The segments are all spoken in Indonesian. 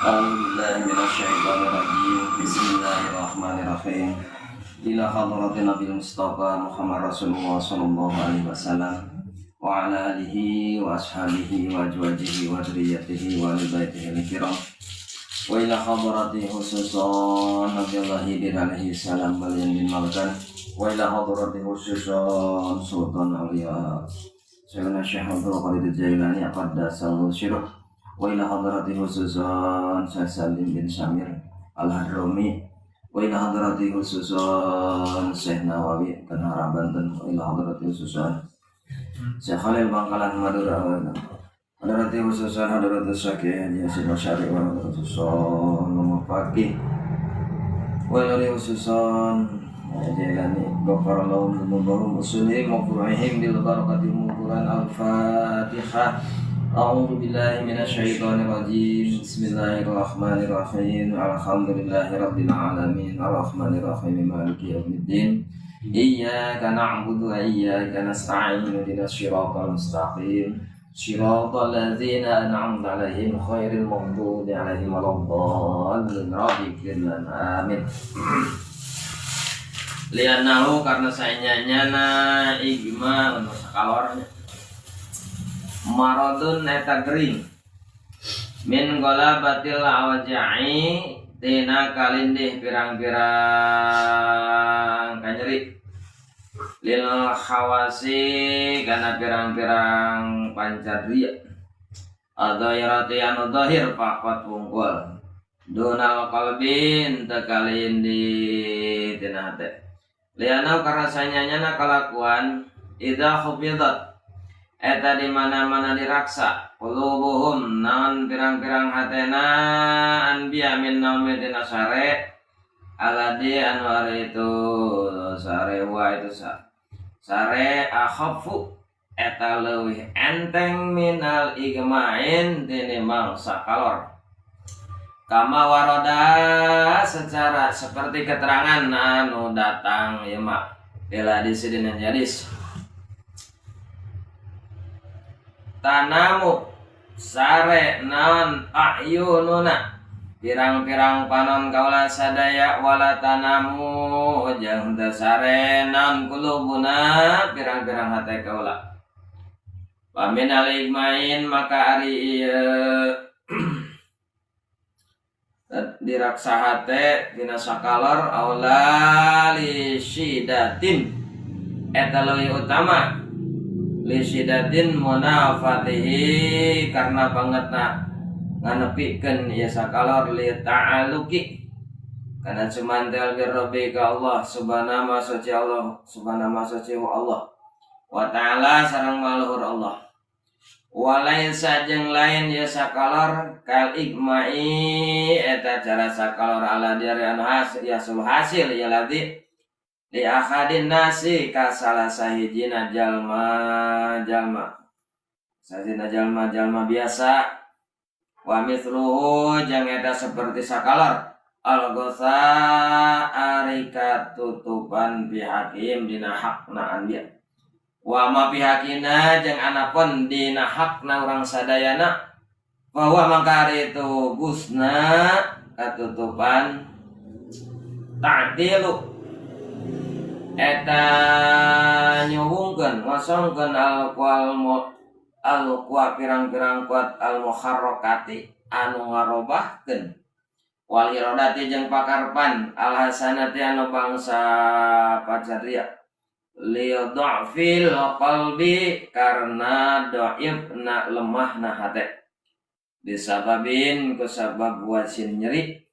A'udzubillahiminasyaitonirrajim. Bismillahirrahmanirrahim. Ila hadratin Nabi Mustafa Muhammad Rasulullah sallallahu alaihi wasallam wa ala alihi wa ashabihi wa azwajihi wa dzurriyyatihi wa ali baitihi al-kiram. Wa ila hadratin khususan Nabiullahi alaihi salam balian bin Malkan. Wa ila hadratin khususan Sultan Auliya Sayyidina Syekh Abdul Qadir Jailani aqaddasallahu sirruh. Wa ila hadrati khususan Syekh Salim bin Samir Al-Hadrami. Wa ila hadrati khususan Syekh Nawawi Tanara Banten. Wa ila hadrati khususan Syekh Khalil Bangkalan Madura. Hadrati khususan hadrati Syekh Yasin Masyari wa hadrati khususan Mufaqih. Wa ila khususan Jailani Ghafarallahu dzunubahum usulihim wa qur'ihim bil barakati mughran al-Fatihah. A'udzu billahi minasyaitonir rajim. Bismillahirrahmanirrahim. Alhamdulillahirabbil alamin. Arrahmanir rahim. Maliki yaumiddin. Iyyaka na'budu wa iyyaka nasta'in. Ihdinas siratal mustaqim. Siratal ladzina an'amta 'alaihim ghairil maghdubi 'alaihim waladdallin. Amin. Lianahu karena sayanya igma untuk sakalornya maradun eta gering min golabatil awaja'i tina kalindih pirang-pirang kanyeri lil khawasi kana pirang-pirang pancadria adhairati anu dhahir faqat wungkul dunal qalbin tekalindih tina hate liana karena sanyanya kalakuan idza khufidat eta di mana-mana diraksa qulubuhum naon pirang-pirang hatena anbiya min naumitina sare aladi anu itu sare wa itu sare akhafu eta leuwih enteng minal igmain tinimbang sakalor kama waroda secara seperti keterangan anu datang ya mak bila disidin jadis tanamu sare naon ayununa pirang-pirang panon kaula sadaya wala tanamu jeung teu sare naon kulubuna pirang-pirang hate kaula pamin aligmain maka ari ieu diraksa hate dina sakalor aula li syidatin eta leuwih utama li syidatin munafatihi karena bangetna nganepikeun ieu sakalor li ta'aluki kana cumantel bi rabbika Allah subhanahu wa suci Allah subhanahu wa suci Allah wa ta'ala sareng maluhur Allah walaisa jeung lain ieu sakalor kal igma'i eta cara sakalor ala dari anu hasil ya ladzi di akhadin nasi ka salah sahijina jalma biasa wa mithluhu jeung eta seperti sakalor al-ghatha arika tutupan bihakim dina hakna anbiya wa ma bihakina jeung anapun dina hakna urang sadayana bahwa mangkari itu gusna katutupan ta'dilu eta nyuwungkeun ngosongkeun al-qwa pirang-pirang kuat al-muharrakati anu ngarobahkeun wal iradati jeung pakarpan al-hasanati anu bangsa pacadria li dha'fil qalbi karena dhaifna lemahna hate disababin kusabab wasin nyeri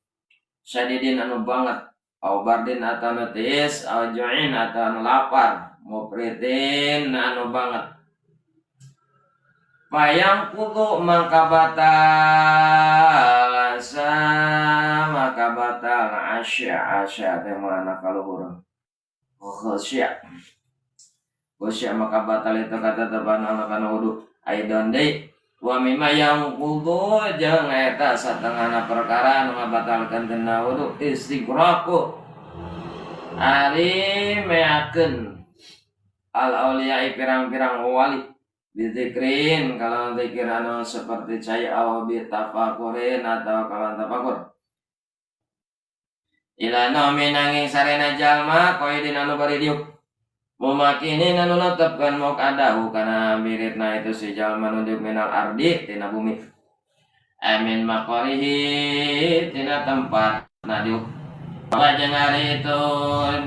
sadidin anu banget au bardin atau tis au ju'in atau lapar mupritin anu banget payang kudu maka batal maka batal asya teh mana kaluhur khusya maka batal itu kata teban kana wudu aidon deui wa mimma yang kudu jeung eta satengahna perkara anu ngabatalkeun tina wudu istighraku ari meakeun al auliya pirang-pirang wali Bizikrin kalau zikir anu seperti cai aw bitafakurin atau kalau tafakur. Ila nomi nanging sarena jalma koidin anu bari diuk. Mumakinin anu netepkeun mok adahu kana biritna itu si jalma nu diuk minal ardi tina bumi. Amin makorihi tina tempat na diuk. Wajeng hari itu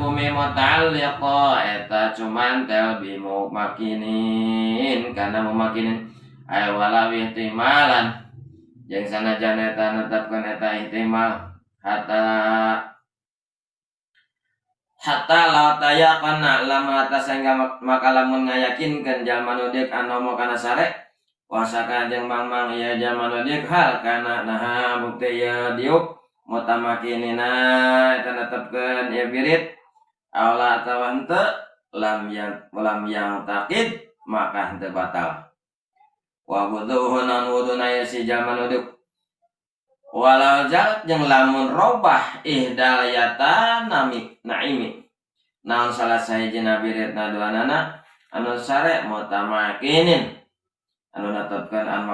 bumi muta'alliqa eta cuman tel bimu makinin karena memakinin ay walaw ihtimalan jeung sanajan eta netepkeun eta ihtimal hatta lautaya kana lama atas sehingga maka lamun ngayakinkeun jalma nu deuk anu moal kana sare wasaka jeung mangmang ieu jalma nu deuk hal kana naha bukti ieu diuk mutamakinina eta netepkeun ieu birit aula atawa henteu lam yang takid maka henteu batal wa wuduhun an wuduna si jalma nu deuk walau jalat jeung lamun robah ihdalayata naimi naon salah sahijina biritna duanana anu sare mutamakinin anu netepkeun an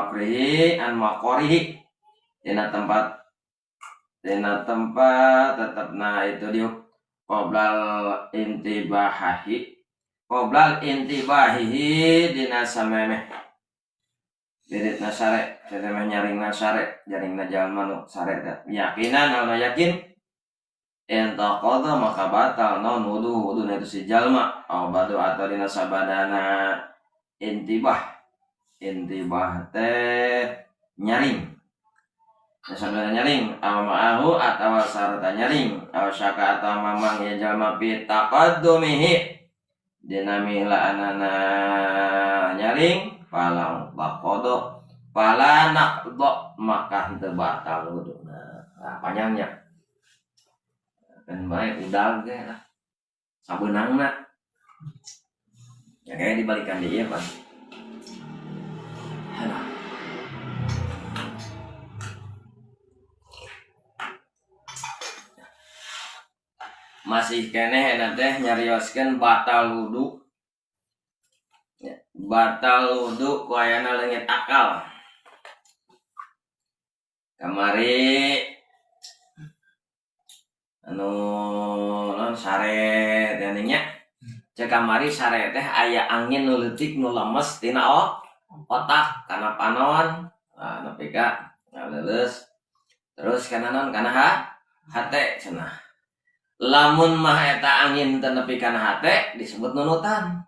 makrihi dina tempat tetapna itu diuk qoblal intibahihi dina samemeh biritna sare samemeh nyaringna sare jaringna jalma nu sare teh yakinan anu yakin enta qada maka batal naon wudu itu si jalma aw badu atau dina sabadana intibah teh nyaring sambil nyaring aw ma'ahu atau sarta nyaring aw syaka atau mamang ya jalma fi taqaddumihi dina mila anana nyaring pala baqodo pala naqdo maka henteu batal wuduna. Nah, panjangnya kan bae udang ge lah sabeunangna ya kayak dibalikan di ieu Pak. Masih keneh eta teh nyarioskeun batal wudu. Batal wudu ku ayana leungit akal. Kamari anu non sare teh nya. Cek kamari sare teh aya angin nu leutik nu lemes tina otak kana panon. Nah, nepi ka ngaleus. Terus kana naon kana hate cenah. Lamun mah eta angin teu nepi kana hate disebut nunutan.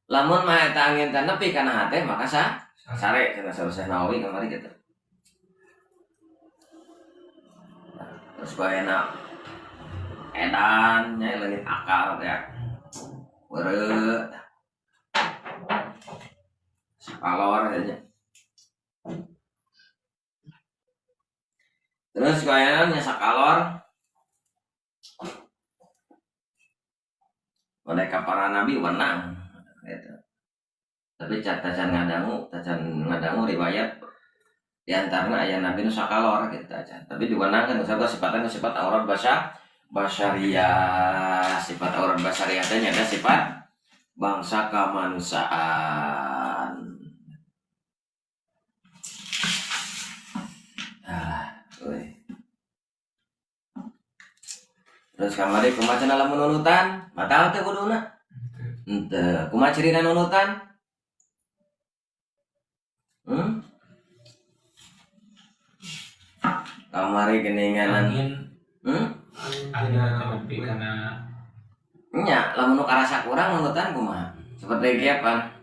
Lamun mah eta angin teu nepi kana hate maka sare cenah Syekh Nawawi kamari kitu. Terus baeuna edan nya leungit akal teh. Weureuh. Sakalor nya. Terus baeuna nya sakalor mereka para nabi wenang gitu. Tapi tacan ngadangu riwayat diantaranya ayat nabi nu sakalor gitu aja. Tapi diwenangkeun sifatnya sifat aurat basyariyah. Sifat aurat basyariyah teh nyata sifat bangsa kemanusiaan. Terus kamari kumaha cenah lamun nunutan batal teh wuduna henteu kumaha cirina nunutan kamari geningan ada tepi karena nya lamun nu karasa kurang nunutan kumaha seperti kieu pan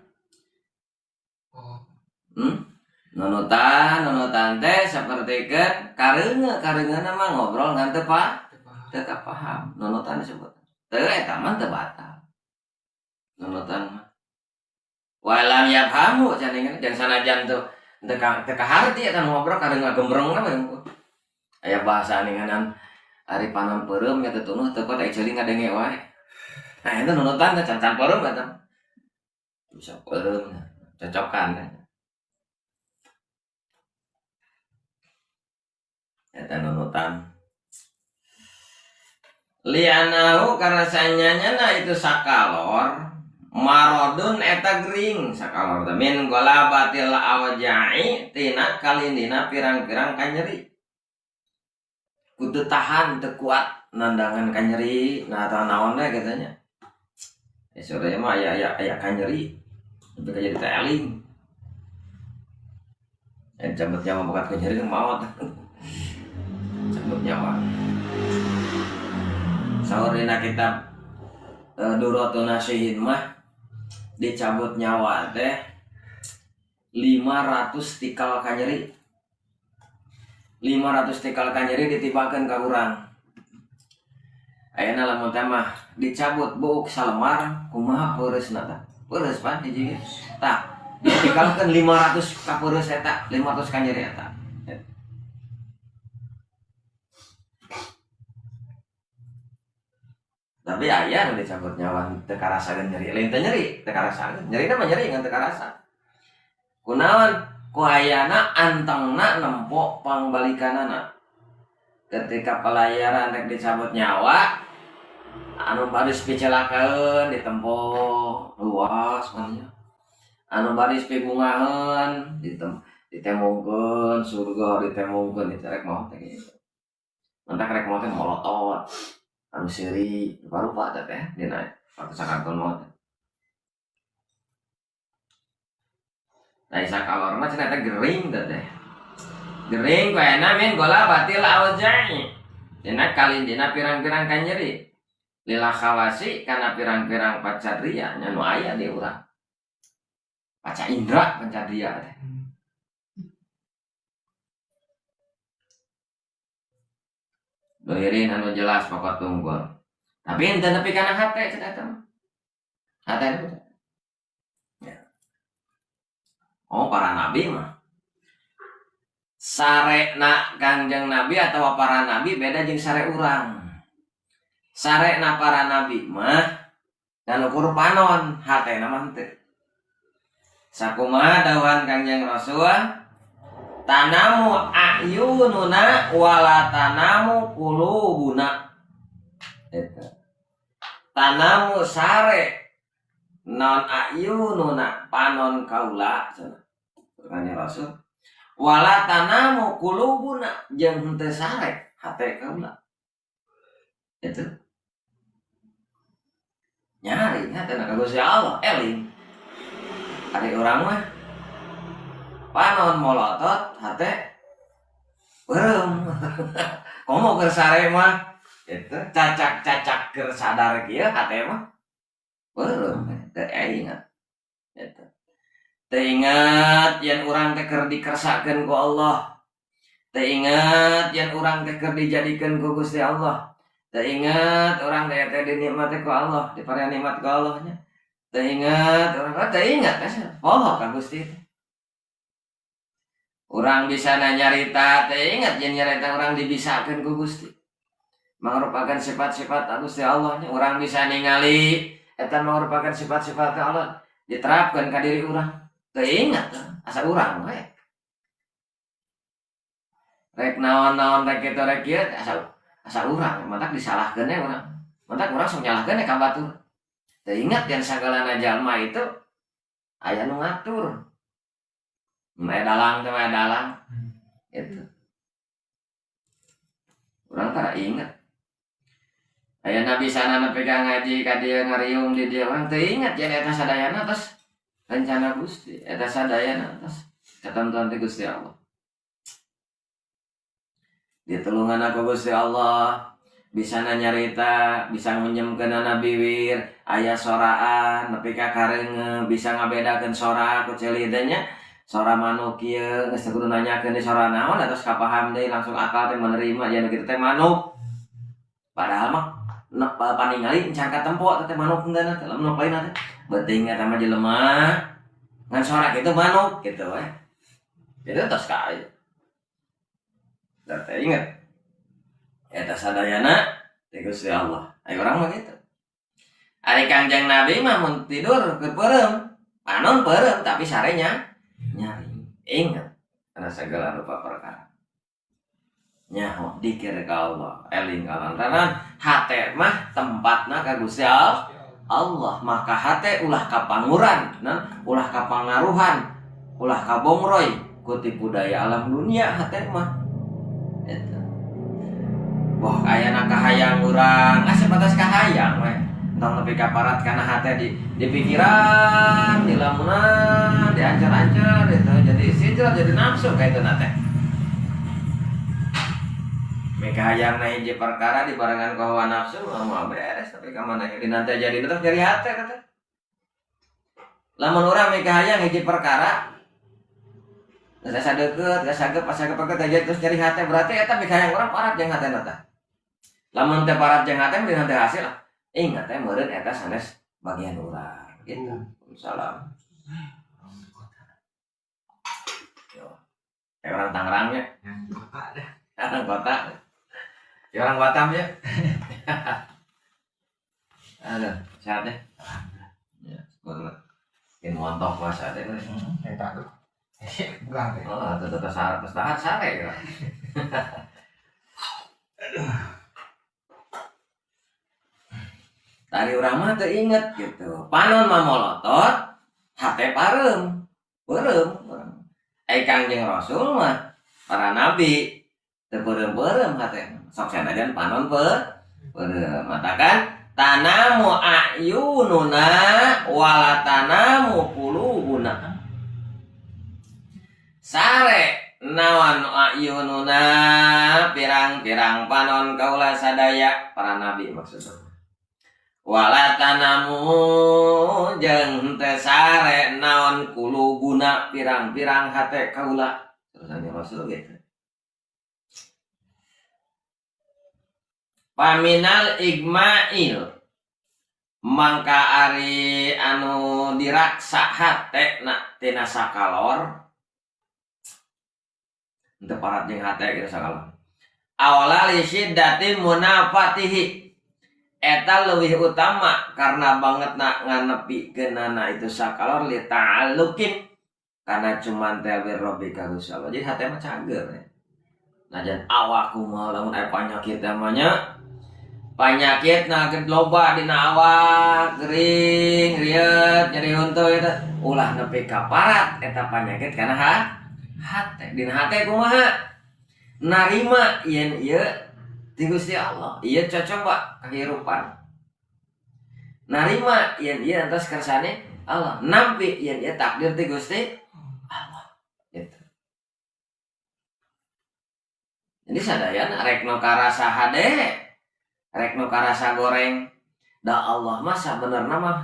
nunutan teh saperti kareungeuna mah ngobrol ngan teu teu paham nunutan disebut teu eta mah teu batal nunutan mah walam yafhamu cenah jeung sanajan teu kaharti eta ngobrol kareung ngagembreng mah aya bahasa ninganan ari panon peureum nya teu tunuh teu kuat ai ceuling ngadenge wae nah eta nunutan teh can peureum eta bisa peureum cocokan eta nunutan lianahu karena sanyanya itu sakalor marodun eta gering sakalor min golabatil awja'i tina kalindina pirang-pirang kanyeri kudu tahan teu kuat nandangan kanyeri nah tah naon we katanya sore mah aya kanyeri tapi jadi teling cabut nyawa bukan kanyeri maut cabut nyawa saurina kitab Duratun Nasihin mah dicabut nyawa teh 500 tikal kanyeri 500 tikal kanyeri ditibakeun ka urang ayeuna lamun teh mah dicabut buuk salemar kumaha peureusna tah peureus pan hiji tah ditikalkeun 500 ka peureus eta 500 kanyeri eta tapi aya nu dicabut nyawa teu karasakeun nyeri lain teh nyeri teu karasakeun nyeri mah nyeri ngan teu karasa kunaon ku ayana antengna nempo pangbalikanana ketika pelayaran rek dicabut nyawa anu baris picelakeun ditempo luas manya anu baris pibungaheun ditemungkeun surga ditemungkeun rek mau teh kitu mentak rek mau teh molotot anu seri rupa teh dina waktu sakanton maut. Nah sakalor mah cenah teh gering teh. Gering ku ena min gola batil awja'i. Dina kalindina pirang-pirang kanyeri. Lila khawasi kana pirang-pirang pacadria nya nu aya di urang. Paca indra pancadria teh. Doirin anu jelas pokok tunggul. Tapi ente nepi kana hate cenah eta mah. Hate itu. Ya. Oh para nabi mah. Sarena Kangjeng Nabi atau para nabi beda jeung sare urang. Sarena para nabi mah dan ukur panon hatena mah teu. Sakumaha dawuhan Kangjeng Rasul tanamu ayununa wala tanamu qulubuna eta tanamu sare non ayununa panon kaula cenah Kangjeng Rasul wala tanamu qulubuna jeung henteu sare hate kaula itu nyari hatena ka Gusti Allah eling ari urang mah panon molotot hate beureum komo keur sare mah eta cacak-cacak keur sadar kieu hate mah beureum teu ingat eta teu ingat yen urang teh keur dikersakeun ku Allah teu ingat yen urang teh keur dijadikeun ku Gusti Allah teu ingat urang teh dinikmati ku Allah dipare nikmat ku Allah nya teu ingat urang teu ingat poho ka Gusti urang bisa nyarita teh ingat yen nyarita urang dibisakeun ku Gusti mangrupakan sifat-sifat Gusti Allah nya urang bisa ningali eta mangrupakan sifat-sifat Allah diterapkeun ka diri urang teu ingat asa urang we rek naon-naon rek kitu rek kieu asa urang mantak disalahkeun we urang mantak urang sok nyalahkeun ka batur teu ingat yen sagalana jalma itu aya nu ngatur dalang teh dalang itu urang tara ingat aya nabi sana pegang ngaji ka dieu ngariung di dieu urang teu ingat yen eta sadayana tos rencana Gusti eta sadayana tos ketentuan ti Gusti Allah ditulungan aku Gusti Allah bisa nyarita bisa ngunyemkeun nabi wir aya soraan nepi ka kareng bisa ngabedakeun sora ku ceuli teh nya sora manuk kieu geus kudu nanyakeun di sora naon atos kapaham deui langsung akal teh menerima yen kitu teh manuk padahal mah paningali encan katempo teh manuk enggeuna teh manuk lainna teh beuting eta mah jelema ngan sora kitu manuk kitu we itu tos ka teh inget eta sadayana ti Gusti Allah aya urang mah kitu ari Kangjeng Nabi mah mun tidur keur peureum panon peureum tapi sarenya nyari ingat karena segala rupa perkara nyaho dikir ka Allah eling ka lantaran hate mah tempatna ka Gusti Allah Allah, maka hate ulah kapanguran, ulah kapangaruhan, ulah kabongroy ku tipu daya alam dunia hate mah. Eta. Wah, ayana kahayang urang, sebatas kahayang we. Entong nepi ka parat kana hate di pikiran, di lamunan, diancar-ancar itu jadi sidra jadi nafsu kayak itu nate. Meka hayang na hiji perkara di barengan ku hawa nafsu mau beres tapi ka mana di nanti jadi tetep jadi hate kata. Lamun urang meka hayang hiji perkara geus sadeukeut, geus sagep pas sagep aja terus jadi hate berarti eta meka hayang urang parat jeung hatena teh. Lamun teh parat jeung hate meureun teh hasil. Ingat teh meureun eta sanes bagian urang gitu. Salam. Yo. Orang Tangerang ya. Yang kota dah. Orang kota. Ya orang Batam ya. Aduh, sehat deh. Ya, syukurlah. Ini montok mas ada kan? Tak tuh. Bukan deh. Oh, tetap sare ya. Tadi urang mah teu inget gitu. Panon mah molotot, hate parem. Beureum. Ai Kangjeng Rasul mah para nabi teu beureum-beureum hate. Sok sanajan panon beureum. Matakan tanamu ayununa wala tanamu qulubuna. Sare nawan ayununa pirang-pirang panon kaula sadaya para nabi maksudnya. Wala tanamu jeung teu sare naon kulubuna pirang-pirang hate kaula. Terus Rasul gitu. Paminal igmail mangka ari anu diraksa hate na tina sakalor teu parat jeung hate gitu sakalor. Awala li syiddatin munafatihi eta leuwih utama karena banget nak nganepi kenana itu sakalor li ta'alluqin karena cuman teh birrabbika rusala. Jadi hate mah cager ya. Najan awakku mah lamun aya panyakit namanya panyakit na loba dina awak gering riet nyeri huntuh eta ulah nepi ka parat eta panyakit kana hate dina hate kumaha narima yen ieu ti Gusti Allah ieu cocok Pak kahirupan narima yen ieu antos kersane Allah nampi yen ieu takdir ti Gusti Allah gitu. Jadi sadayana rek nu karasa hade rek nu karasa goreng da Allah mah sabenerna mah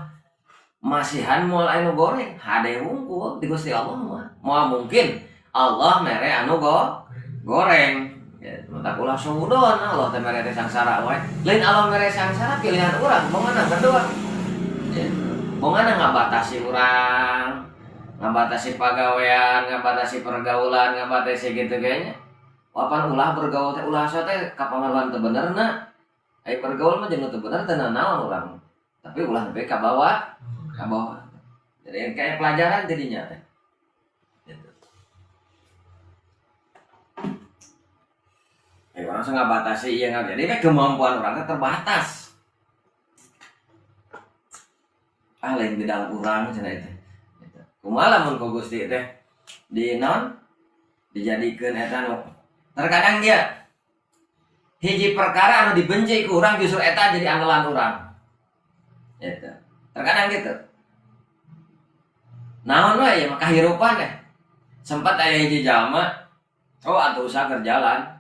masihan moal anu goreng hade wungkul di Gusti Allah mah moal mungkin Allah mere anu goreng ya tak ulah sungudon Allah teh mere sangsara we lain Allah mere sangsara pilihan urang bongana kedua ya bongana ngabatasi urang ngabatasi pagawean ngabatasi pergaulan ngabatasi gitu kayaknya wapan ulah bergaul teh ulah teh kapangaruhan teu benerna ai pergaul mah jeung teu bener teu naon urang tapi ulah nepi ka bawah jadi kayak pelajaran jadinya teh gitu. Orang nggak batasi iya nggak jadi kan kemampuan orang terbatas lain bidang urang cina itu kumaha mun ku Gusti teh di non dijadikeun eta nu terkadang dia hiji perkara anu dibenci ku urang justru eta jadi angelan urang eta terkadang gitu naon we ya mah kahirupan teh sempat aya hiji jalma atuh usaha kerjalan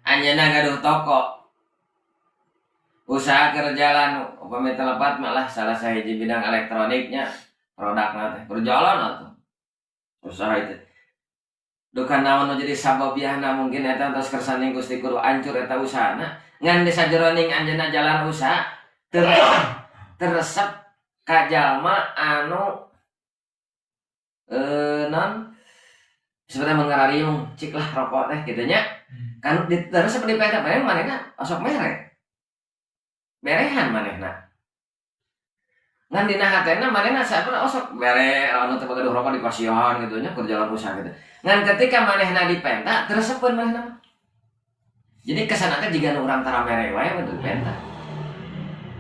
anjeunna gaduh toko usaha kerjalan upami telepat malah salah sahiji bidang elektroniknya produkna teh berjalan atuh usaha itu dukan naon jadi sababiahna mungkin eta tos kersane Gusti kudu ancur eta usahana ngan di sajeroning anjeunna jalan usaha teresep ka jalma anu non sebenarnya mengarariung cik lah rokok teh gitu nya kan terus seperti peta bareng manehna osok mere berehan manehna ngan dina hatena manehna saeueuna osok bere anu teu gaduh rokok di pasion gitu nya keur jalan usaha gitu ngan ketika manehna dipenta teresepeun manehna jadi kesanana jiga urang tara mere wae betul penta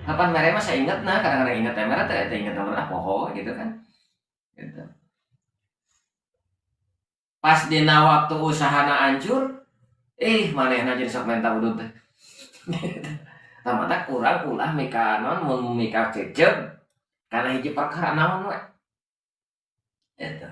Kapan mere mah saya ingat nah kadang-kadang ingat mere teh ingat nomor poho gitu kan. Gitu. Pas dina waktu usahana hancur, manehna jadi sok menta udut teh. Tamata kurang ulah mika non mun mika cecep karena hiji perkara naon we. Gitu.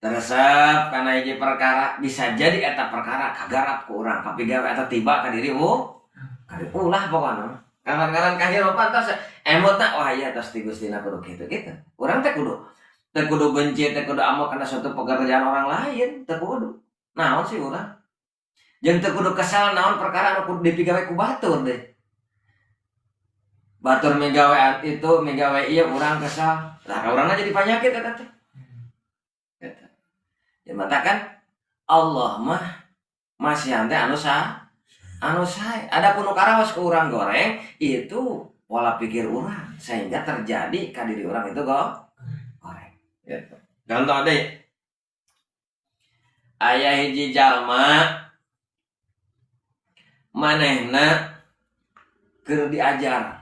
Teresep karena hiji perkara bisa jadi eta perkara kagarap ku urang kapigawe eta tiba ka diri ulah pokona. Kawan-kawan kahirupan tos emotna wah iya tos ti Gustina kudu kitu-kitu. Urang teh kudu benci, teh kudu amok karena suatu pekerjaan orang lain, teh kudu. Naon sih urang? Jeung teu kudu kesal naon perkara anu kudu dipigawe ku batur deh. Batur megawe itu, megawe ieu urang kesal. Lah ka urangna jadi penyakit eta teh. Eta. Ya matakan Allah mah masih ante anu sae. Adapun nu karaos ku urang goreng itu pola pikir urang sehingga terjadi ka diri urang itu goreng. Gitu. Contoh deh, aya hiji jalma manehna keur diajar.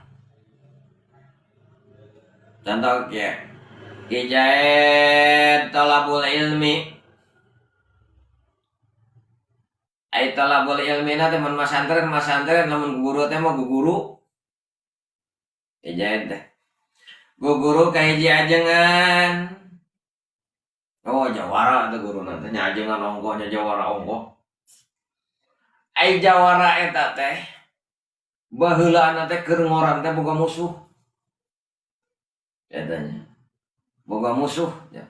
Contoh ya, Hijaet talabul ilmi. Ai talabul ilmi na teman masantren lamun guru teh mah guguru. Hijaet teh. Guguru ka hiji ajengan. Oh jawara itu guru nanti nyajengan ongkohnya jawara ongkoh. Ai jawara eta teh baheula teh keur ngoran teh boga musuh. Katanya. Boga musuh ya.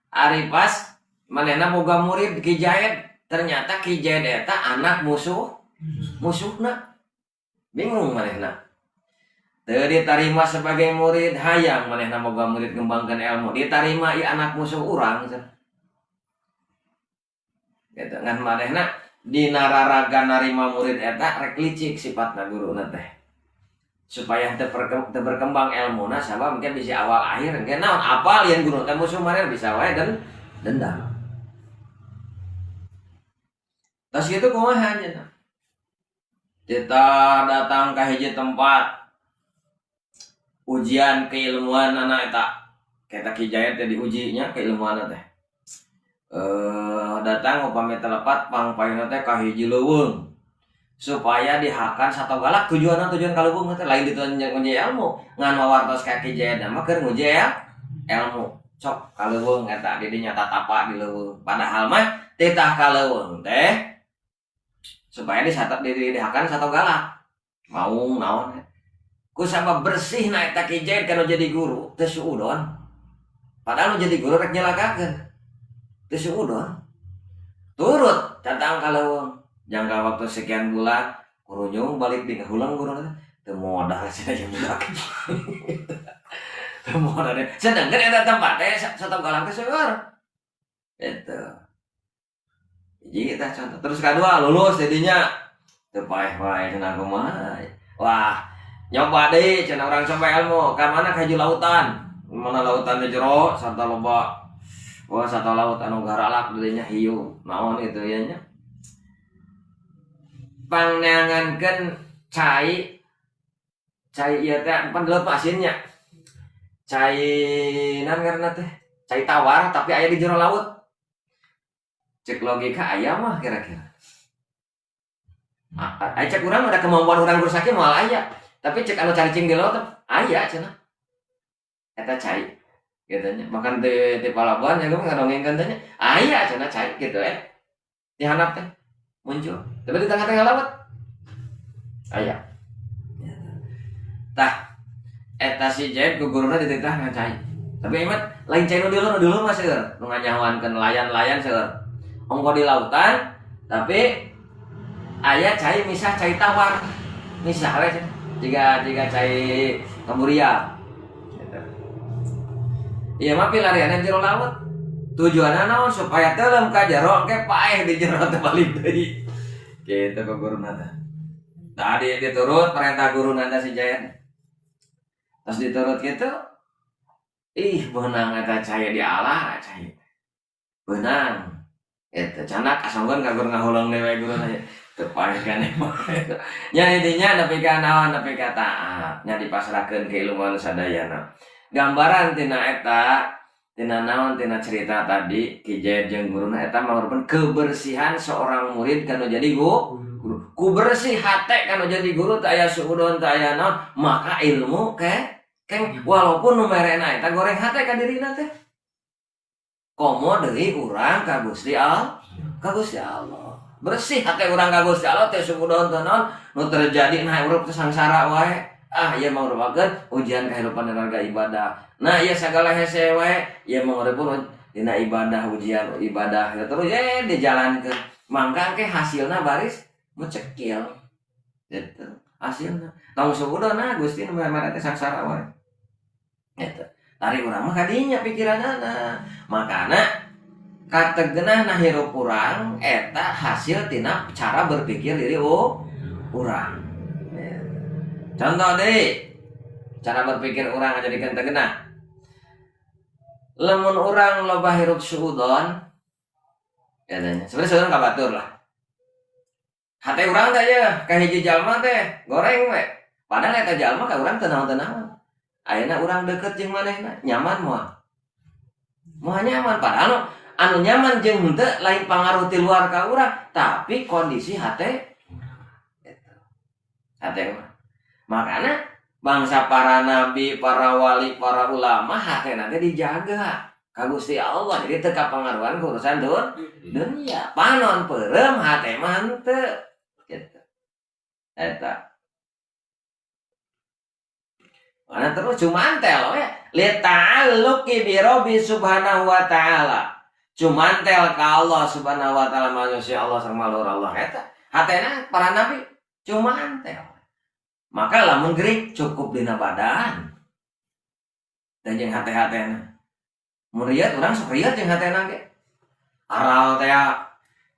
Ari pas manehna boga murid Ki Jaed, ternyata Ki Jaed eta anak musuhna. Bingung manehna. Teu ditarima sebagai murid, hayang manehna boga murid ngembangkeun ilmu, ditarima ieu anak musuh urang gitu ngan manehna dina raraga narima murid eta rek licik sifatna guruna teh supaya teu berkembang ilmuna sabab mungkin bisa awal akhir engke naon apal yen guru teh musuh manehna bisa wae dan dendam. Tas kitu kumaha cenah. Kita datang ka hiji tempat ujian keilmuan anak eta kita Ki Jaed teh diujinya keilmuan teh datang upami telepat pangpaina teh ka hiji leuweung supaya dihakan satu galak tujuan ka leuweung teh lain ditujuan nguji ilmu ngan wawartos ka Ki Jaed mah keur nguji ilmu sok ka leuweung eta di dinya tatapa di leuweung padahal mah titah ka leuweung teh supaya dihakan satu galak mau naon kusabab bersih na eta Ki Jaed kana jadi guru teu suudon. Padahal nu jadi guru rek nyelakakeun. Teu suudon. Turut datang ka leuweung. Jangka waktu sekian bulan kurunyung balik di kahulang guru teu modal cenah jeung budak. Teu modal. Sedangkan eta tempat teh satu galang teh seueur. Eta. Jadi kita contoh. Terus kedua lulus jadinya teu paeh-paeh cenah kumaha. Wah, nyoba deh cenah orang coba ilmu ka mana ka hiji lautan mana lautan jero sarta loba satu laut anu garalak dinya hiu naon itu ya nya pangneangankeun cai ieu teh pandelep asinnya cai naon ngaranna teh cai tawar tapi aya di jero laut cek logika aya mah kira-kira cek urang ada kemampuan urang bersaki moal aya tapi cek anu cacing di laut aya cenah eta cai gitu nya bahkan di Palabuhan ya gue ngadongengkeun teh nya aya cenah cai gitu di handap teh muncul tapi di tengah-tengah laut aya tah eta si Jaed guguruna dititah ngan cai tapi ingat lain cai nu dulu mah seueur nu nganyahoankeun nelayan seueur ongko di lautan tapi aya cai misah cai tawar misah we cenah jika cai kamburia gitu. Iya mah pilarianna jero laut tujuanna naon supaya teuleum ka jero engke paeh di jero teh balik deui kitu ka guruna teh tadi diturut perintah guruna teh si Jaed terus diturut kitu beunang eta cai dialah cai beunang eta canak asongkeun ka guru ngahulang dewe guruna Tepakeun nya intinya nepi ka naon nepi ka taat nya dipasrahkeun ka ilmu sadayana. Gambaran tina eta tina naon tina cerita tadi Ki Jaid jeung guruna eta mangrupakeun kebersihan seorang murid kanu jadi guru. Ku bersih hate kanu jadi guru teu aya suudon teu aya naon maka ilmu keng walaupun nu merena eta goreng hate ka dirina teh. Komo deui urang ka Gusti Allah. Bersih hate urang ka Gusti Allah teh suudon teu naon nu terjadi nah urang teh sangsara wae. Ieu mangrupakeun ujian kahirupan raga ibadah. Nah, ieu sagala hese wae ieu mangrupakeun dina ibadah ujian ibadah terus dijalankeun. Mangka ke hasilna baris mecekil. Gitu. Hasilna tong suudonna Gusti nu mere teh sangsara wae. Gitu. Tari urang mah kadinya pikiranana. Makana kategeunahna hirup urang eta hasil tina cara berpikir diri urang. Contoh deh, cara berpikir orang aja jadikan tegenah. Lamun orang loba hirup suudon, katanya. Sebenarnya suudon kabatur lah. Hati orang teh ya, kahiji jalma teh goreng we. Padahal eta jalma ka urang teu naon-naon. Ayeuna urang deukeut jeung manehna, nyaman moal. Moal nyaman padahal anu nyaman jeung henteu lain pangaruh ti luar ka urang, tapi kondisi hate eta. Hate mah makanya bangsa para nabi, para wali, para ulama hati nanti dijaga ka Gusti Allah jadi teu kapangaruhan ku urusan dunia. Panon peureum hate mah henteu kitu. Eta. Mana terus cumantel we li ta'alluqi bi Rabbi subhanahu wa ta'ala. Cumantel ka Allah subhanahu wa ta'ala manusia Allah sareng malur Allah eta. Hatena para nabi cumantel. Maka lamun gering cukup dina badan dan jeung hate-hatena mun riat urang sok riat jeung hatena ge aral teh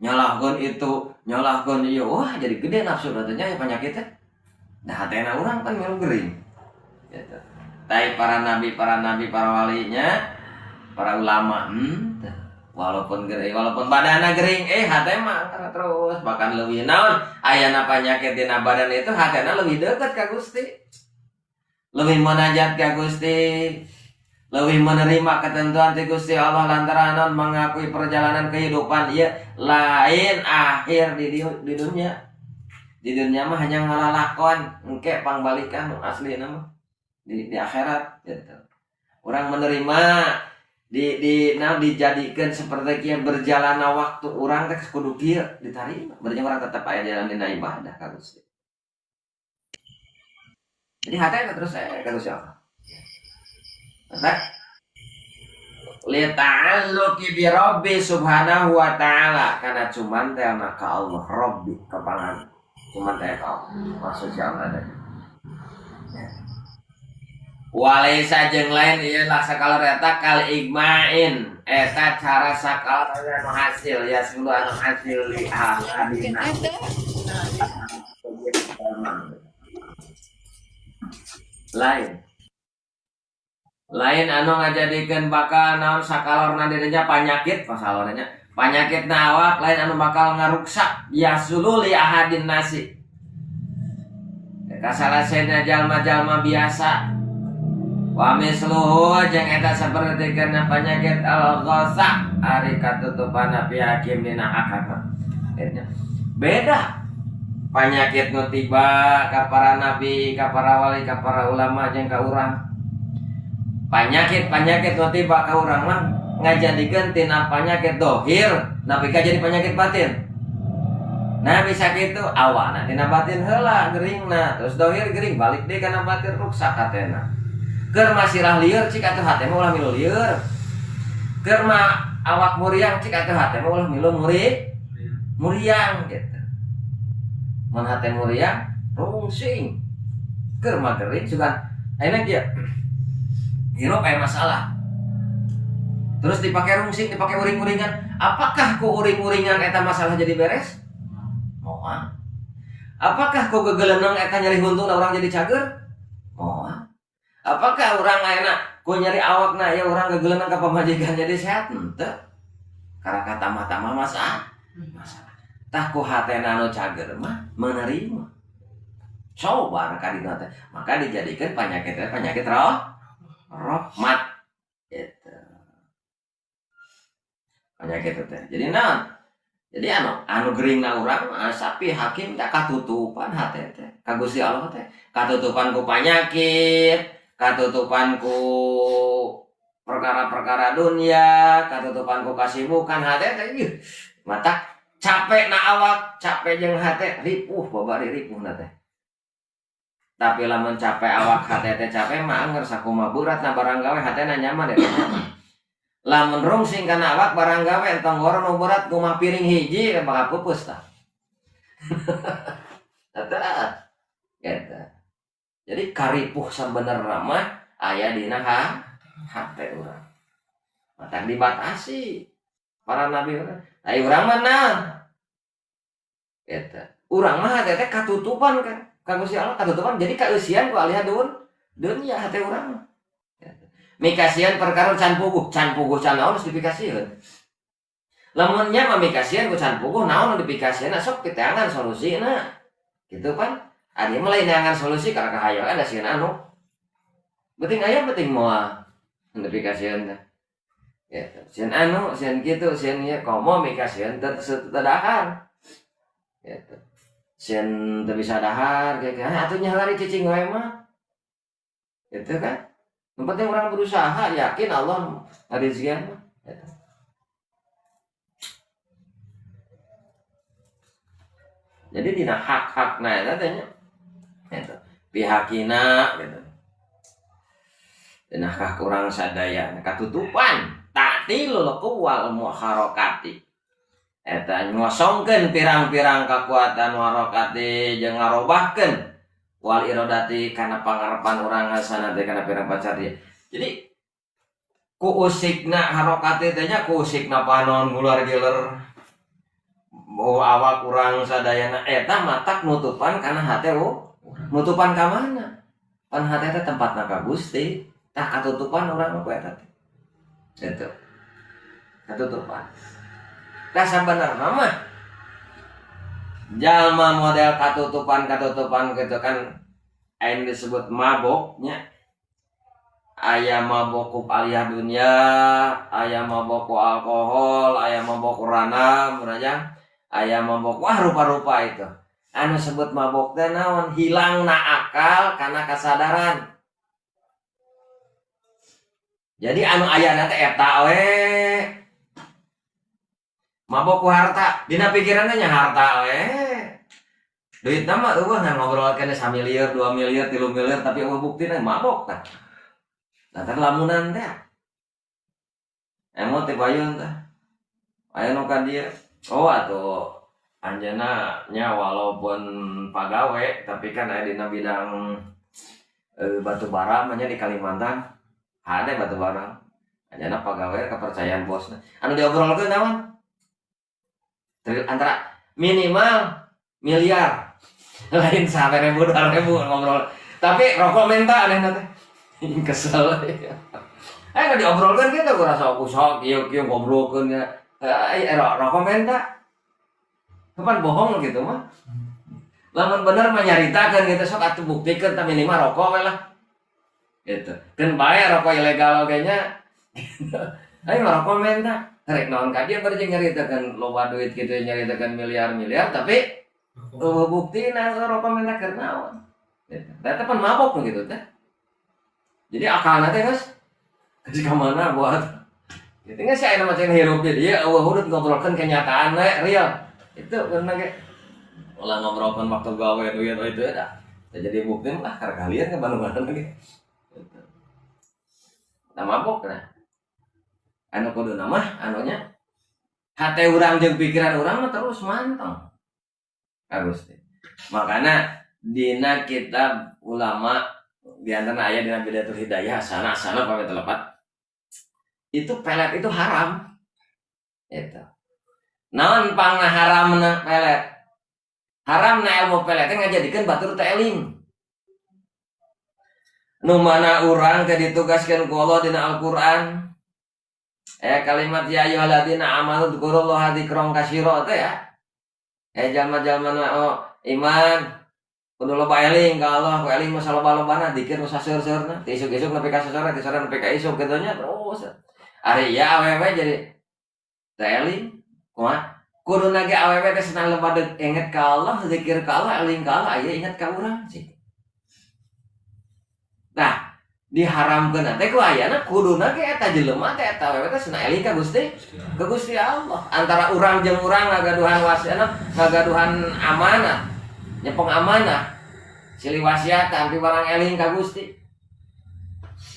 nyalahkeun itu nyalahkeun ieu wah jadi gede nafsu datanya penyakit teh nah hatena urang kan milu gering gitu. Tai para nabi para walinya para ulama walaupun gering walaupun badanna gering hate mah terus bahkan leuwih naon ayana penyakit dina badan itu hatena leuwih deukeut ka Gusti leuwih munajat ka Gusti leuwih menerima ketentuan ti Gusti Allah lantaran mengakui perjalanan kehidupan ieu lain akhir di dunia mah hanya ngalalakon engke pangbalikan aslina mah di akhirat gitu. Urang menerima dijadikan seperti kieu berjalanna waktu urang teh kudu kieu ditarima berarti urang tetep aya jalan dina ibadah ka Gusti. Jadi hate terus ka Gusti Allah. Nah, li ta'alluqi bi Rabbi subhanahu wa ta'ala kana cumantelna ka Allah Rabbi ka pangan cumantel ka Allah maksudnya Allah teh. Walaysa jeung lain ieu lah sakala eta kal igmain eta cara sakala anu hasil ya sulu anu hasil li ahadina lain anu ngajadikeun bakal naon sakalorna dirinya penyakit pasalornya penyakit awak lain anu bakal ngaruksak ya sulu li ahadin nasi kasalasena jalma-jalma biasa wa misluhu jeung eta saperti kana penyakit al-ghasa ari katutupan api hakim dina akad. Beda penyakit nu tiba ka para nabi, ka para wali, ka para ulama jeung ka urang. Penyakit nu tiba ka urang mah ngajadikeun tina penyakit dohir napi ka jadi penyakit batin. Nah bisa kitu awana tina batin heula geringna terus dohir gering balik deui kana batin ruksak hatena. Keur masirah lieur cik atuh hate mah ulah milu lieur. Keur mah awak muriang cik atuh hate mah ulah milu muriang gitu. Mun hate muriang rungsing. Keur mah gering sugan ayeuna kieu. Hirup aya masalah. Terus dipakai rungsing, dipakai uring-uringan. Apakah ku uring-uringan eta masalah jadi beres? Moal. Apakah ku gegeleunang eta nyeri huntuna urang jadi cager? Moal. Apakah orang ayeuna ku nyari awakna ya urang gegeleunang ka pamajikan jadi sehat? Henteu. Karena kata mata masalah. tah ku hatena anu cager mah menerima. Coba kadina teh maka dijadikan penyakit rahmat gitu. Penyakit teh. Jadi naon? Jadi anu geuringna urang sapi hakim tak katutupan hate teh. Ka Gusti Allah teh. Katutupan ku penyakit, katutupan ku perkara-perkara dunia, katutupan ku kasibukan hate teh. Mata capek na awak, capek jeung hate ripuh babari ripuh na teh. Tapi lamun capek awak hate teh capek mah anger sakumaha berat na barang gawe hatena nyaman deh. Lamun rungsing kana awak barang gawe entong goro nu berat kumaha piring hiji bakal pupus tah. Eta gitu. Jadi karipuh sabenerna mah aya dina hate urang. Matak dibatasi para nabi urang. Ai urang mah naon? Gitu. Urang mah hate teh katutupan kan. Ka Gusti Allah katutupan jadi kaeusian ku alih dunia hate urang. Mikasian perkara can puguh can naon geus dipikasieun. Lamun nya mah mikasian ku can puguh naon nu dipikasieun sok piteangan solusina. Gitu kan? Ari mah lain neangan solusi ka kahayang ada sieun anu. Penting aya penting moal dipikasieun teh. Ya, sieun anu, sieun kitu, sieun ieu komo mikasieun teu dahar. Gitu. Sieun teu bisa dahar kayak atuh nya lari cicing wae mah. Gitu kan? Yang penting orang berusaha, yakin Allah rezeki mah. Gitu. Jadi dina hak-hakna eta teh nya. Gitu. Pihakina gitu. Dina hak urang sadaya katutupan ta'tilul quwwal muharokati. Eta ngosongkeun pirang-pirang kakuatan warokati jeung ngarobahkeun wal irodati kana pangarepan urang ngasana teh kana pirang pacar dia. Jadi ku usikna harokati teh nya ku usikna panon gular giler awak urang sadayana eta matak nutupan kana hate nutupan ka mana? Pan hate teh tempatna ka Gusti, tah katutupan urang mah ku eta teh. Gitu. Katutupan. Tah sabenerna mah jalma model katutupan gitu kan aing disebut maboknya. Aya mabok ku aliyah dunia, aya mabok ku alkohol, aya mabok ku ranam, urang aya mabok wah rupa-rupa itu. Anu sebut mabok teh naon? Hilangna akal kana kasadaran. Jadi anu ayana teh eta we. Mabok ku harta, dina pikiranna nya harta we. Duit mah eueuh ngan ngobrol kene 1 miliar, 2 miliar, 3 miliar tapi eueuh buktina mabok tah. Lantar lamunan teh. Emot teh payun tah. Aya nu ka dieu. Oh atuh anjeunna nya walaupun pagawe tapi kan aya dina bidang batu bara mah nya di Kalimantan. Ada batu bara. Anjeunna pagawe kepercayaan bosna. Anu diobrolkeun naon? Antara minimal miliar lain 1.000 2.000 ngobrol tapi rokok minta aneh nanti kesel nggak diobrolkan kita gue rasa aku sok kieu ngobrolkan ya rokok minta kapan bohong gitu mah lamun bener mah nyaritakeun gitu sok atuh buktikeun tah minimal rokok we lah gitu kan bae rokok ilegal oge nya ayo rokok minta rek naon ka dia bari nyaritakeun loba duit kitu nyaritakeun miliar-miliar tapi buktina rokok minta keur naon. Eta pan mabok gitu teh. Jadi akalna teh geus ka mana buat. Gitu geus aya macam hirup dia eueuh urut ngobrolkeun kenyataan we real. Itu bener ge. Ulah ngobrolkeun waktu gawe duit itu eta. Jadi bukti mah karek kalian ke Bandungan ge. Gitu. Nah mabok nah. Anu kuduna mah anunya hate urang jeung pikiran urang mah terus manteng. Gusti. Makana dina kitab ulama di antara aya dina Bidayatul Hidayah asana pamit telepat. Itu pelet itu haram. Itu. Naon pangna haramna pelet? Haramna ilmu pelet teh ngajadikeun batur teh eling. Nu mana urang teh ditugaskeun ku Allah dina Al-Qur'an. Kalimat ya ayyuhalladzina amanu dzkurullaha dzikran katsira teh ya. Jalma-jalma oh iman kudu loba eling ka Allah, ku eling masa loba-lobana dikir nu saseurna, ti isuk-isuk nepi ka sasore, ti sore nepi ka isuk kitu nya terus. Ari ya awewe jadi teu eling. Kumaha? Kuduna ge awewe teh senang leuba inget ka Allah, zikir ka Allah, eling ka Allah, aya inget ka urang sih. Nah, diharamkeun teh ku ayana kuduna ge eta jelema teh eta awewe teh senang eling ka Gusti Allah. Antara urang jeung urang ngagaduhan wasiat, ngagaduhan amanah. Nyepeng amanah silih wasiatan tapi barang eling ka Gusti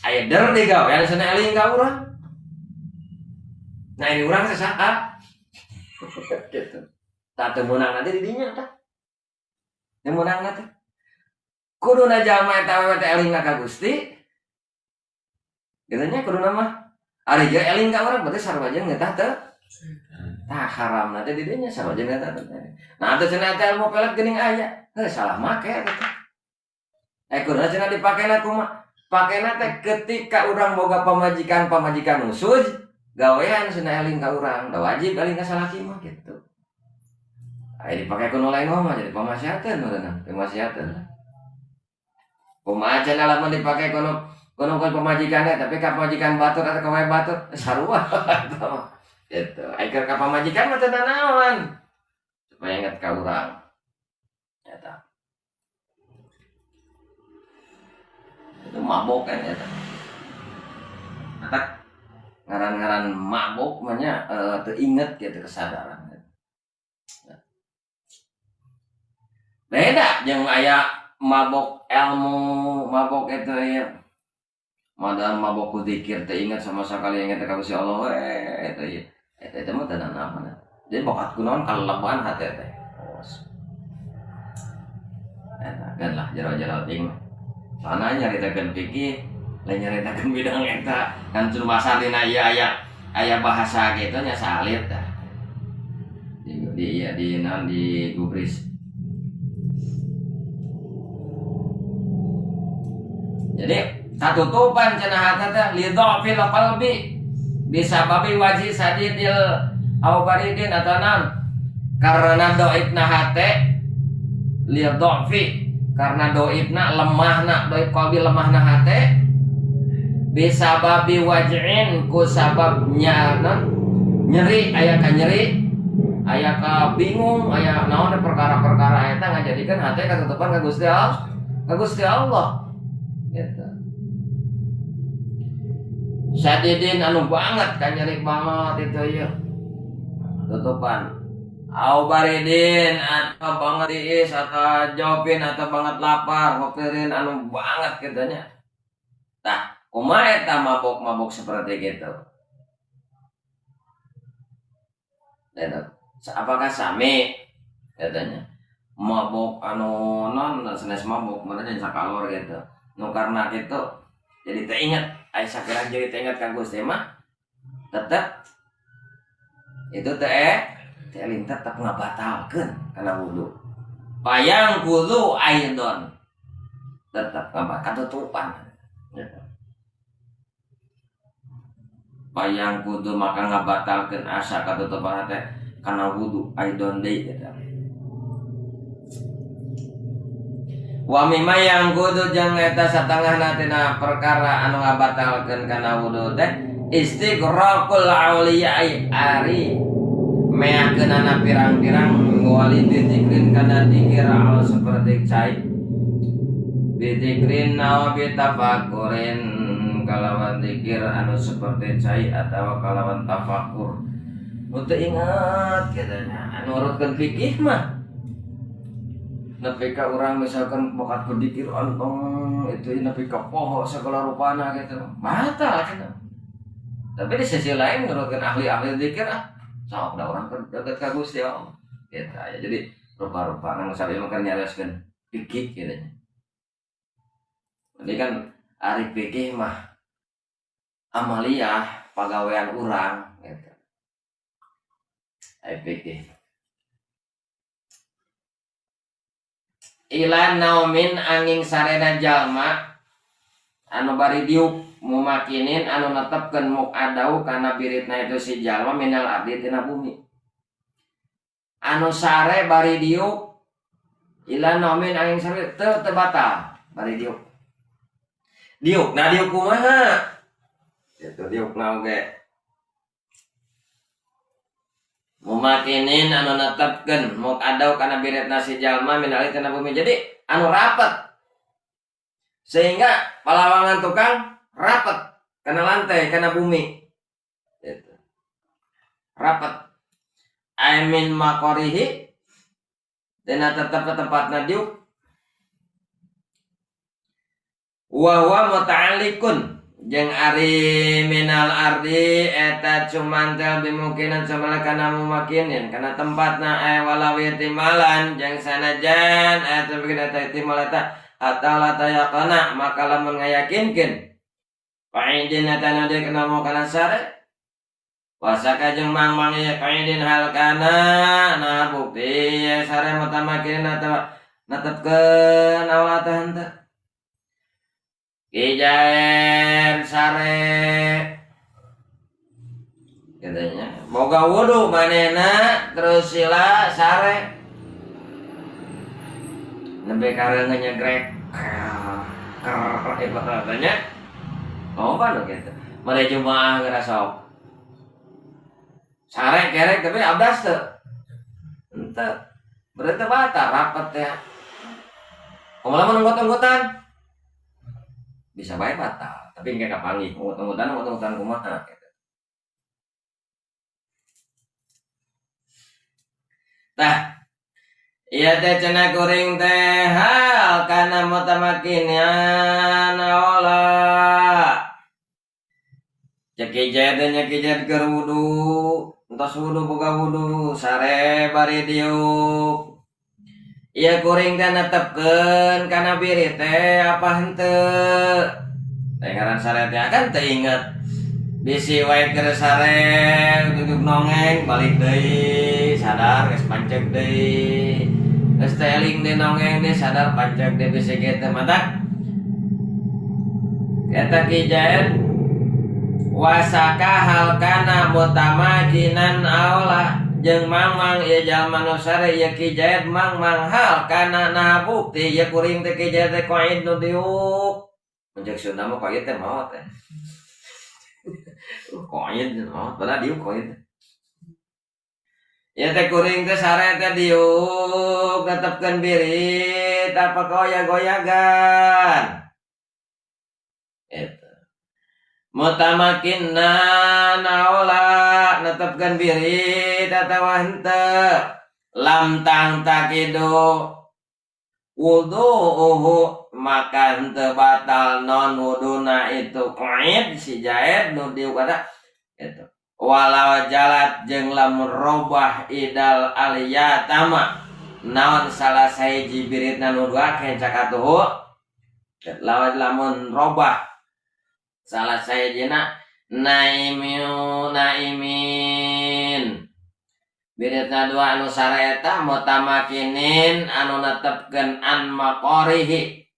aya der di gawe anu cenah eling ka urang. Nah ini urang sasaha gitu. Tak teu meunang nanti di dinya tah. Teu meunang teh. Kuduna jalma eta we teh eling ka Gusti. Geutnya kuduna mah ari ge eling ka urang berarti sarua jeung ngeutah teu tah haram nanti di dinya sarua jeung ngeutah teh. Nah atuh cenah teh ilmu pelet geuning aya. Salah make gitu. Kuduna cenah dipakena kumaha? Pakena teh ketika urang boga pamajikan usuz, gawean cenah eling ka urang, da wajib eling ka salaki mah gitu. Aya dipake ku nu lain mah jadi pamasiateun urang, pamasiateun. Kumaha cenah lamun dipake ku pamajikan tapi ka pamajikan batur atau ka wae batur sarua eta mah. Gitu. Aya ka pamajikan mah teu naon. Supaya inget ka urang. Eta. Itu mabok kan eta. Atak ngaran-ngaran mabok mah nya teu inget gitu kesadaran. Beda jeung aya mabok ilmu, mabok eta ya. Madan mabok ku zikir teu inget sama sakali inget ka Gusti Allah eta ya. Eta mah teu naon. Jadi bokat kunaon kaleleban hate teh. Kan lah jero-jero ting sana nyaritakeun fikih lain nyaritakeun bidang eta kan cuma salina ieu aya bahasa kitu nya salit tah di gubris. Jadi katutupan cenah hata teh li dhafil qalbi bisa babi wajib sadidil au baridin atanan karena doibna hate lihat dofi karena doibna lemahna doib kalbi lemahna hate bisa babi waj'in ku sababnya nyeri aya ka bingung aya naon perkara-perkara eta ngajadikeun hate katutupan ka Gusti Allah gitu. Sadidin anu banget kan nyeri banget itu ya tutupan au baridin atau banget tiis atau jawabin atau banget lapar ngopirin anu banget kitanya. Tah kumaha eta mabok seperti gitu. Apakah sami katanya mabok anu non sanes mabok mananya sakalor gitu. Nu karena gitu jadi teu inget aya sakira jadi teu inget ka Gusti mah tetep itu eling tetap ngabatalkeun kana wudu. Bayang wudu aidon tetap katutupan. Bayang wudu maka ngabatalkeun asa katutupan teh kana wudu aidon deui eta. Wa mimma yang wudu jeung eta satengahna tina perkara anu ngabatalkeun kana wudu teh istighraqul auliya'i ari meakeun ana pirang-pirang wali dizikrin kana dikir al seperti cai dizikrin nawa bitafakurin kalawan dikir anu seperti cai atau kalawan tafakur untuk ingat katanya anu urutkeun fikih mah nepi ka urang misalkan bokat ku dikir antong itu nepi ka poho segala rupana gitu batal cenah. Tapi di sisi lain menurutkan ahli-ahli zikir sok da urang deket ka Gusti Allah. Gitu ya. Jadi rupa-rupa nang sabi mah nyarioskeun fikih kitu nya. Jadi kan ari fikih mah amaliyah pagawean urang gitu. Ari fikih. Ilan naumin angin sarena jalma anu bari diuk mumakinin anu netepkeun mukadau kana biritna itu si jalma minal abdi tina bumi anu sare bari diuk ila nomin angin sare teu batal bari diuk. Diuk nah diuk kumaha? Itu diuk na oge. Mumakinin anu netepkeun muk adau kana biretna si jalma min alih tina bumi. Jadi anu rapet. Sehingga palawangan tukang rapet kana lantai kana bumi. Gitu. Rapet. Aimin makorihi dina tetep tempatna diuk. Wa huwa muta'alliqun jeung ari minal ardi eta cumantel bimukinan samalakana mumakinin kana tempatna walawi timalan jeung sanajan eta bikin eta timalata atau lata yaqana maka lamun ngayakinkeun paidin eta nade kana mau kana sare wasaka jeung mang-mang ya paidin hal kana nah bukti ya sare mutamakin atau netepkeun awal tah henteu Kijaen sare katanya boga wudu manena terus sila sare nembe kareungeun nyegrek ibaratnya mau apa gitu mare jumaah ngerasa sare kerek tapi abdas teu henteu berarti batal rapet ya kumaha nunggut-nunggutan bisa bae batal tapi engke kapanggih nunggut-nunggutan kumaha gitu. Tah iya teh cenah kuring teh hal kana mutamakinnya naola cekijed nyekijed keur wudu entos wudu boga wudu sare bari diuk iya kuring teh netepkeun kana biri teh apa henteu teh ngaran sare teh akan teu inget bisi wae keur sare duduk nongeng balik deui sadar geus panceg deui geus teh eling deui nongeng deui sadar panceg deui bisi kitu mata eta kijaen wasaka hal kana mutamakinan aula jeung mang-mang ieu jalma nu sare ieu kijaet mang-mang hal kana nah bukti ieu kuring teh kijaet teh qaid nu diuk menjak Sunda mah qaid teh maot teh qaid maot padahal diuk qaid ieu teh kuring teh sare teh diuk tetepkeun birit apa goyag-goyagan eta mutamakinna naola netepkeun birit atawa henteu lam tang takidu wudu'uhu maka henteu batal non wuduna itu qaid si jaed nu diuk eta itu walau jalat jeung lamun robah idal aliyatama naon salah sahiji biritna nu duakeun cakatuhu lamun robah salah sayajina naimin biritna dua anu sare eta mutamakinin anu netepkeun an maqorihi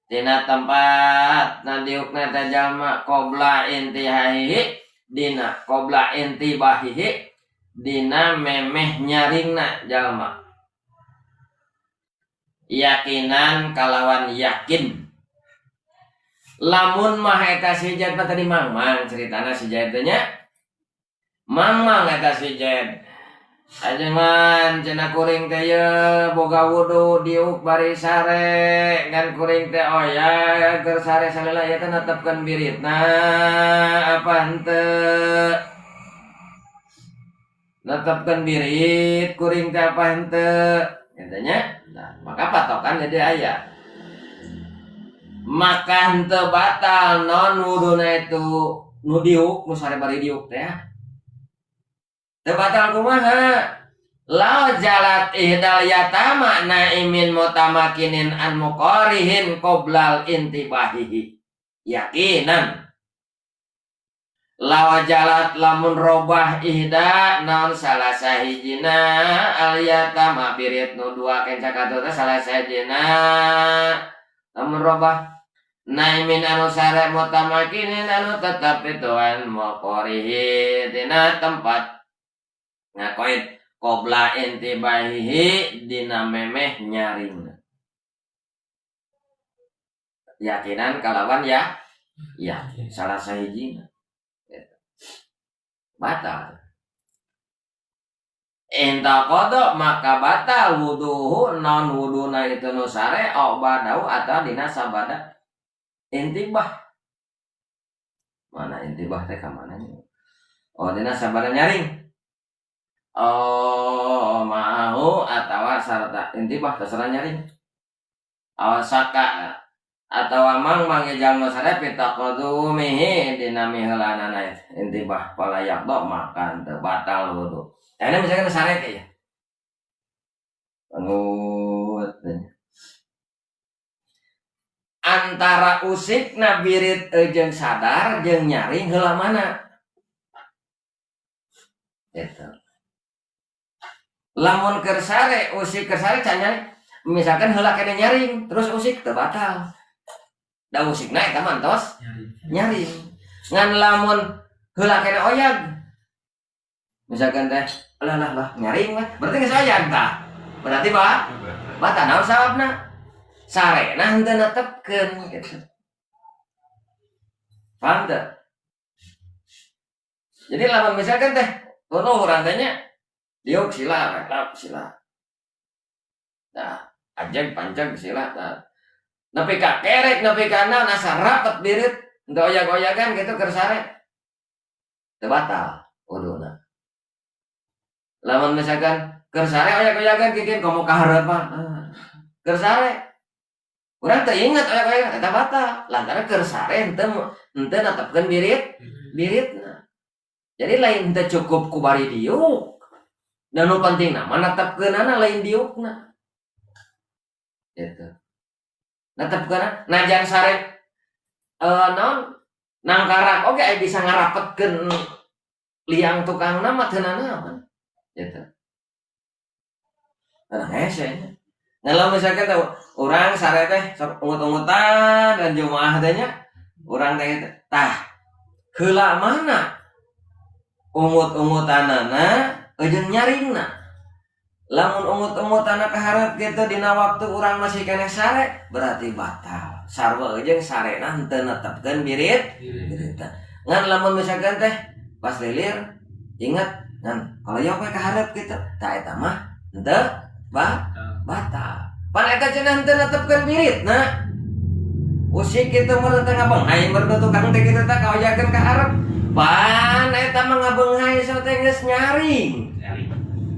tina tempat nadiukna teh jalma qabla intihaihi dina qabla intibahihi dina memeh nyaringna jalma yakinan kalawan yakin lamun mah eta sijed mah tadi mang-mang ceritana sijed teh nya mang-mang eta sijed ajengan cenah kuring teh ye boga wudu diuk bari sare ngan kuring teh oya keur sare salila ieu teh netepkeun biritna apa henteu netepkeun birit kuring teh apa henteu eta nya nah maka patokan jadi aya maka henteu batal non wuduna itu nu diuk nu sare bari diuk teh teu batal kumaha la jalat ihdal yatama naimin mutamakinin an muqarihin qoblal intibahihi yakinan la jalat lamun robah ihda naon salah sahijina al yatama birit nu duakeun cakatu teh salah sahijina lamun robah naimin anu sare mutamakinin anu tetep ituan muqarihi dina tempat ngakoid qabla intibahihi dina memeh nyaring. Yakinan kalawan ya salah sahijina batal. Enta kodok maka batal wuduhu non wuduna itu nusare au badau atau dina sabada intibah. Mana intibah teh ka mana nya? Oh dina sabada nyaring. Oh mau atawa sarta intibah terserah nyaring. Awasaka atau amang mangge jalma sare pita qadumihi dina mihelanana intibah palayak dok makan teu batal wudu. Ini misalkan sare ya. Bangut. Antara usikna birit jeung sadar jeung nyaring heula mana? Gitu. Lamun keur sare, usik keur sare can nyaring. Misalkan heula kene nyaring, terus usik teu batal. Da usikna eta mantos nyaring. Ngan lamun heula kene oyag. Misalkan teh lah nyaring mah berarti geus oyag tah. Berarti batal naon sababna? Sarena henteu netepkeun gitu. Paham teu? Jadi lamun misalkan teh kuno urang teh nya diuk sila, reklap sila. Nah, ajeng panceng sila tah. Nepi ka kerek, nepi ka naon asa rapet birit, henteu oyag-oyagan gitu keur sare. Teu batal wuduna. Lamun misalkan keur sare oyag-oyagan kikin komo kaharep mah. Keur sare urang teu inget oyag-oyagan eta batal. Lantaran keur sare henteu netepkeun biritna. Jadi lain teu cukup ku bari diuk. Dan nu pentingna mah netepkeunana lain diukna. Gitu. Netepkeunana najan sare naon nangkarak oge aya bisa ngarapetkeun liang tukangna mah teu naon. Gitu. Nah, hese. Kalau misalkan orang sare teh ungut-ungutan dan jumaah teh nya urang teh tah heula mana ungut-ungutanana jeung nyaringna. Lamun ungut-ungutanna kaharep kitu dina waktu urang masih keneh sare berarti batal. Sarwa jeung sarena henteu netepkeun biritna. Ngan lamun misalkan teh pas lilir ingat ngan kalau yok we kaharep kitu tah eta mah henteu batal. Pan eta cenah henteu netepkeun biritna. Usik kitu meureun teh ngabeunghai meureun tukang teh kitu teh kaoyakeun ka hareup. Pan eta mah ngabeunghai so teh geus nyaring.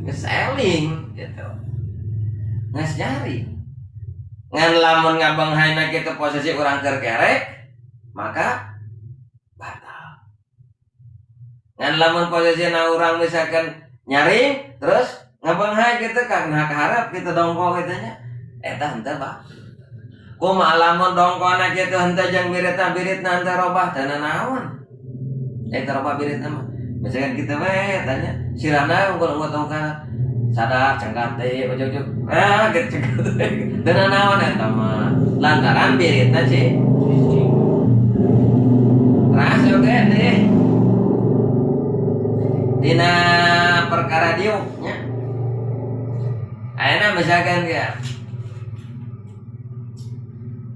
Geus eling gitu. Geus nyaring. Ngan lamun ngabeunghaina kitu posisi urang keur kerek maka batal. Ngan lamun posisina urang misalkan nyaring terus ngabeunghai kitu karena kaharep kitu dongko kitu nya eta henteu batal. Kumaha lamun dongkona kitu henteu jeung biritna henteu robah teu naon. Eta robah biritna mah. Misalkan kitu we tanya sirahna unggul-unggul sadar cengkat teh ujug-ujug. Gitu teu naon eta mah. Lantaran biritna sih. Ras oge teh. Dina perkara diuk nya. Ayeuna misalkan ya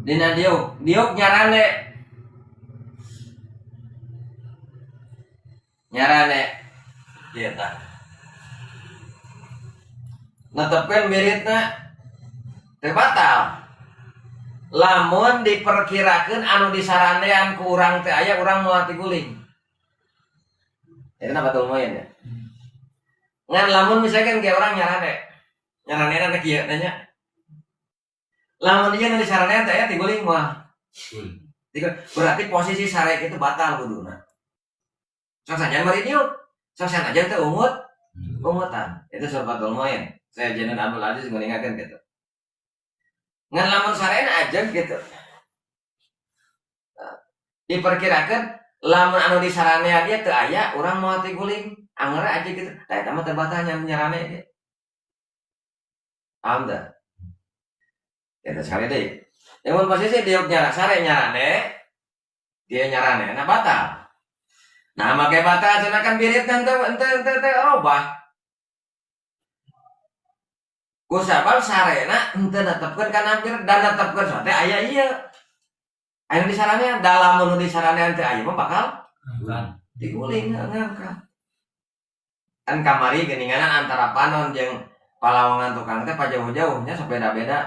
dina diuk nyarane ieu tah netepkeun biritna teu batal lamun diperkirakeun anu disaranean ku urang teh aya urang moal ti guling eta batul moyen ya ngan lamun misalkan ge urang nyarane na kieu teh nya lamun ieu nu disaranean teh aya ti guling mah berarti posisi sare itu batal kuduna. Sok sajan bari diuk, sok sajan teh ungutan. Itu sobatul moyen. Saya Jenderal Abdul Aziz ngelingakeun kitu. Ngan lamun sarena aja gitu. Diperkirakeun lamun anu disaranean dia teu aya urang moal ti guling, angeur aja gitu. Tah eta mah teu batal nyarane dia. Paham teu? Eta sekali deui. Yang posisi diuk sare nyarane, dia nyarane, nah batal. Nah make batal cenah kan biritna henteu robah. Kusabab sarena henteu netepkeun kana bir dan netepkeun sote aya ieu. Aya di sarana dalam mun di sarana teh aya mah bakal diguling ngangkat. Kan kamari geuninganan antara panon jeung palawangan tukang teh pajauh-jauhnya sabeda-beda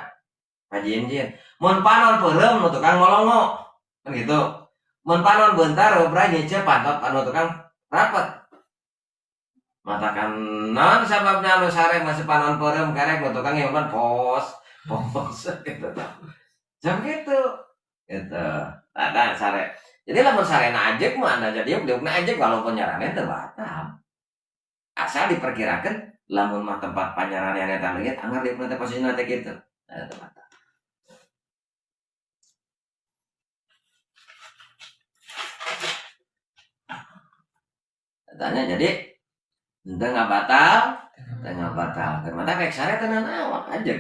pajieun-jieun. Mun panon peureum nu tukang ngolongo. Kan gitu. Mun panon beuntar beubra nyeuceuk pantot anu tukang rapet. Matakan naon sababna anu sare masih panon peureum karek nu tukang nyoban pos gitu. Jam gitu. Gitu. Ada sare. Jadi lamun sarena ajek mah anda jadi diukna ajek walaupun nyarane teu batal. Asal diperkirakan lamun mah tempat panyarannya eta leungit anggar diukna teh posisina teh kitu. Nah, teu batal. Tanya jadi henteu ngabatal, karena rek sare teh naon ajek.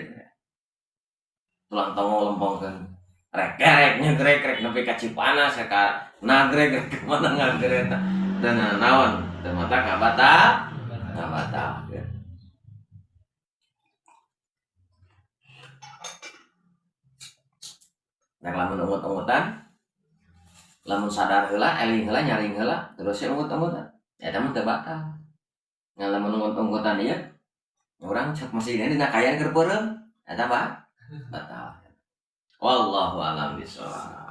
Tulang tongol lempongkeun. Rek nyegrek nepi ka Cipanas ka nagrek ke mana ngagrek dan naon teu mata ngabatal ya. Nah lamun umut-umutan lamun sadar heula eling heula nyaring heula terus umut-umutan eta mah teu batal. Ngan lamun umut-umutan ieu urang cek masih dina kayan keur peureum eta batal. Wallahu a'lam bishawab.